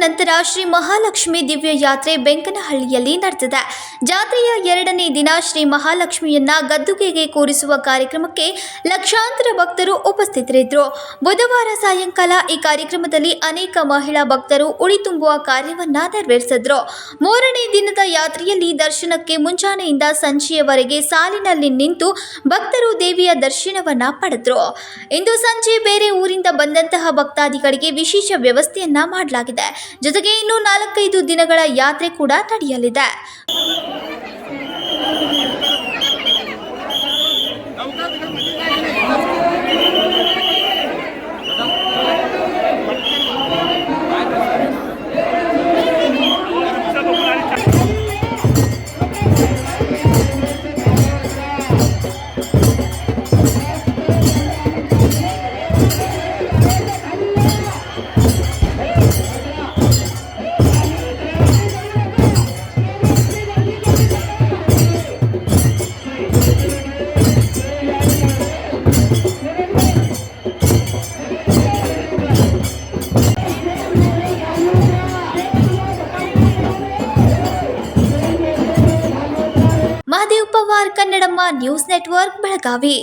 ನಂತರ ಶ್ರೀ ಮಹಾಲಕ್ಷ್ಮಿ ದಿವ್ಯ ಯಾತ್ರೆ ಬೆಂಕನಹಳ್ಳಿಯಲ್ಲಿ ನಡೆದಿದೆ. ಜಾತ್ರೆಯ 2ನೇ ದಿನ ಶ್ರೀ ಮಹಾಲಕ್ಷ್ಮಿಯನ್ನ ಗದ್ದುಗೆಗೆ ಕೂರಿಸುವ ಕಾರ್ಯಕ್ರಮಕ್ಕೆ ಲಕ್ಷಾಂತರ ಭಕ್ತರು ಉಪಸ್ಥಿತರಿದ್ದರು. ಬುಧವಾರ ಸಾಯಂಕಾಲ ಈ ಕಾರ್ಯಕ್ರಮದಲ್ಲಿ ಅನೇಕ ಮಹಿಳಾ ಭಕ್ತರು ಉಡಿ ತುಂಬುವ ಕಾರ್ಯವನ್ನ ನೆರವೇರಿಸಿದ್ರು. 3ನೇ ದಿನದ ಯಾತ್ರೆಯಲ್ಲಿ ದರ್ಶನಕ್ಕೆ ಮುಂಜಾನೆಯಿಂದ ಸಂಜೆಯವರೆಗೆ ಸಾಲಿನಲ್ಲಿ ನಿಂತು ಭಕ್ತರು ದೇವಿಯ ದರ್ಶನವನ್ನ ಪಡೆದರು. ಇಂದು ಸಂಜೆ ಬೇರೆ ಊರಿಂದ ಬಂದಂತಹ ಭಕ್ತಾದಿಗಳಿಗೆ ವಿಶೇಷ ವ್ಯವಸ್ಥೆಯನ್ನ ಮಾಡಲಾಗಿದೆ. ಜೊತೆಗೆ ಇನ್ನು 4-5 ದಿನಗಳ ಯಾತ್ರೆ ಕೂಡ ನಡೆಯಲಿದೆ. Mahadev Pawar, Kannadamma news network, Belagavi.